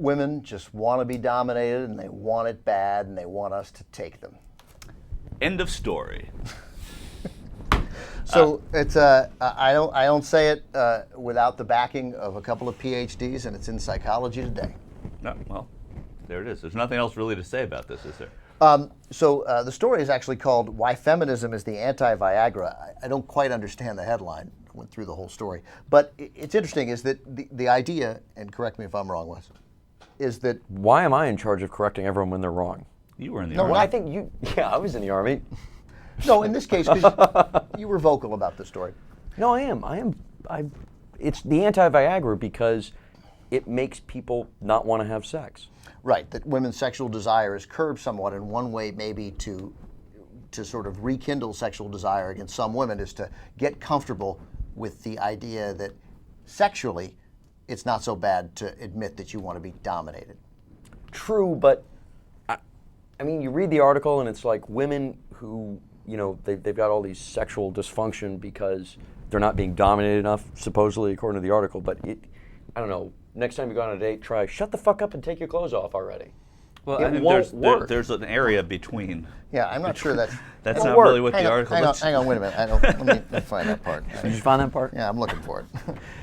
women just want to be dominated, and they want it bad, and they want us to take them. End of story. So it's I don't say it without the backing of a couple of PhDs, and it's in Psychology Today. No, well, there it is. There's nothing else really to say about this, is there? So the story is actually called "Why Feminism is the Anti-Viagra." I don't quite understand the headline. I went through the whole story, but it's interesting. Is that the idea? And correct me if I'm wrong, Wes. Is that why am I in charge of correcting everyone when they're wrong? You were in the No, Army. Well, I think you. Yeah, I was in the Army. no? In this case, 'cause you were vocal about the story. No, I am. It's the anti-Viagra because it makes people not want to have sex. Right, that women's sexual desire is curbed somewhat, and one way maybe to sort of rekindle sexual desire against some women is to get comfortable with the idea that sexually it's not so bad to admit that you want to be dominated. True, but I mean, you read the article and it's like women who, you know, they've got all these sexual dysfunction because they're not being dominated enough, supposedly, according to the article. But I don't know. Next time you go on a date, try shut the fuck up and take your clothes off already. Well, It I mean, won't work. there's an area between. Yeah, I'm not sure that's That's Won't not work. really what the article hang on, looks. hang on, wait a minute. Let me find that part. Did you find that part? Yeah, I'm looking for it.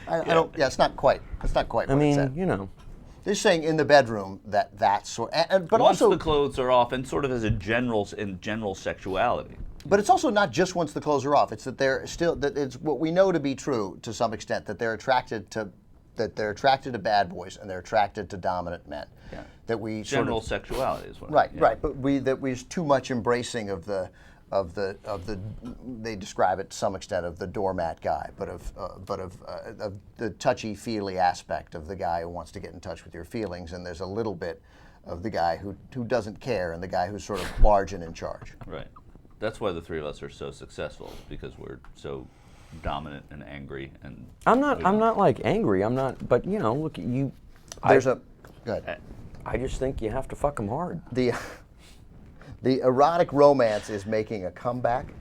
I don't. Yeah, it's not quite. It's not quite. I what it mean, said. you know. They're saying in the bedroom that sort, but Once also the clothes are off, and sort of as a general sexuality. But it's also not just once the clothes are off. It's that they're still that it's what we know to be true to some extent, that they're attracted to bad boys and they're attracted to dominant men. Yeah. That we General sort of, sexuality is what. right, yeah. right. But we's too much embracing of the they describe it to some extent of the doormat guy, but of the touchy-feely aspect of the guy who wants to get in touch with your feelings, and there's a little bit of the guy who doesn't care and the guy who's sort of large and in charge. Right. That's why the three of us are so successful, because we're so dominant and angry and. I'm not like angry. I'm not. But you know, look, you. Go ahead. I just think you have to fuck them hard. The erotic romance is making a comeback.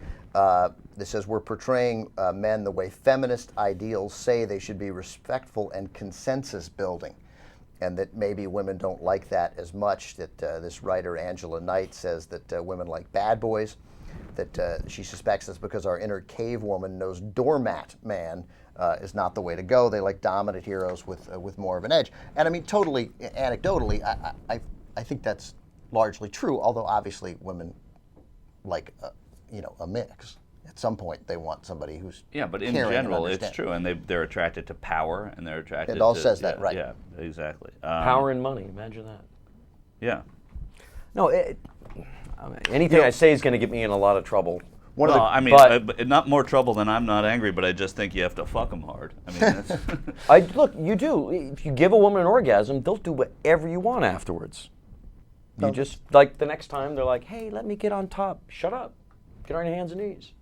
This says we're portraying men the way feminist ideals say they should be, respectful and consensus building, and that maybe women don't like that as much. That this writer Angela Knight says that women like bad boys. That she suspects it's because our inner cave woman knows doormat man is not the way to go. They like dominant heroes with more of an edge. And I mean, totally anecdotally, I think that's largely true. Although obviously women like a mix. At some point, they want somebody who's but in caring and general, it's understanding. true, and they're attracted to power, and they're attracted. It all to, says that, right? Yeah, exactly. Power and money. Imagine that. Yeah. No, anything I say is going to get me in a lot of trouble. Not more trouble than I'm not angry, but I just think you have to fuck them hard. I mean, that's Look, you do. If you give a woman an orgasm, they'll do whatever you want afterwards. You just, like, the next time they're like, hey, let me get on top. Shut up. Get on your hands and knees.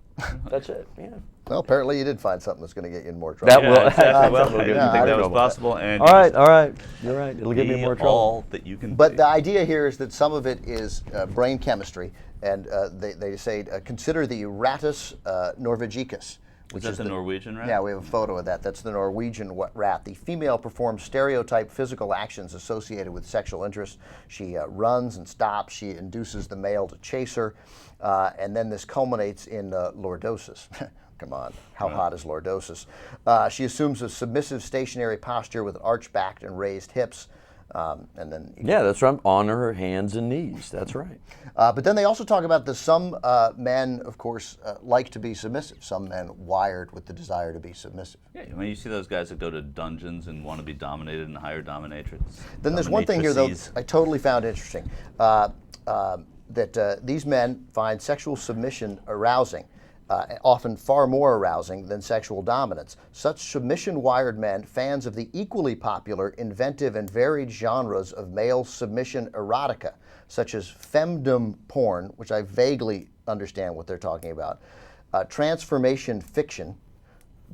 That's it, yeah. Well, apparently you did find something that's going to get you in more trouble. That will. exactly. Well, I will didn't get think me that in was trouble. possible. And All right. You're right. It'll get me in more trouble. All that you can. But be. the idea here is that some of it is brain chemistry, and they say consider the Rattus norvegicus. Is that the Norwegian rat? Yeah, we have a photo of that. That's the Norwegian rat. The female performs stereotype physical actions associated with sexual interest. She runs and stops. She induces the male to chase her. And then this culminates in lordosis. Come on, how hot is lordosis? She assumes a submissive stationary posture with an arched back and raised hips. And then That's right. On her hands and knees. That's right. But then they also talk about that some men, of course, like to be submissive. Some men wired with the desire to be submissive. Yeah, I mean, you see those guys that go to dungeons and want to be dominated and hire dominatrix. Then there's one thing here, though, I totally found interesting. That these men find sexual submission arousing. Often far more arousing than sexual dominance. Such submission-wired men, fans of the equally popular, inventive, and varied genres of male submission erotica, such as femdom porn, which I vaguely understand what they're talking about, transformation fiction,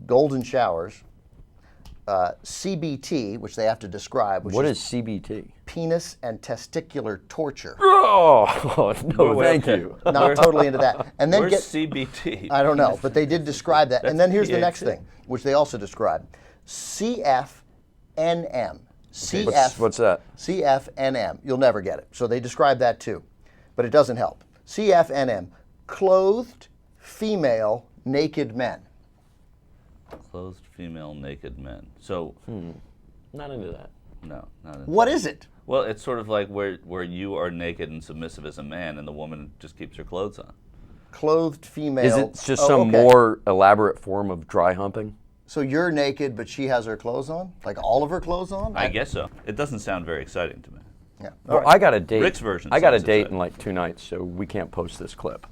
golden showers, CBT, which they have to describe. What is CBT? Penis and testicular torture. Oh, no, thank you. Not totally into that. And then Where's CBT? I don't know, but they did describe that. And then here's the next PhD. thing, which they also describe. CFNM. What's that? CFNM. You'll never get it. So they describe that too, but it doesn't help. CFNM, clothed female naked men. Clothed female naked men. So, Not into that. no, not in What is it? Well, it's sort of like where you are naked and submissive as a man, and the woman just keeps her clothes on. Clothed female. Is it just Oh, some okay. more elaborate form of dry humping? So you're naked, but she has her clothes on? Like all of her clothes on? I guess so. It doesn't sound very exciting to me. Yeah. Well, I got a date. Rick's version I got a sounds date exciting. in like 2 nights, so we can't post this clip.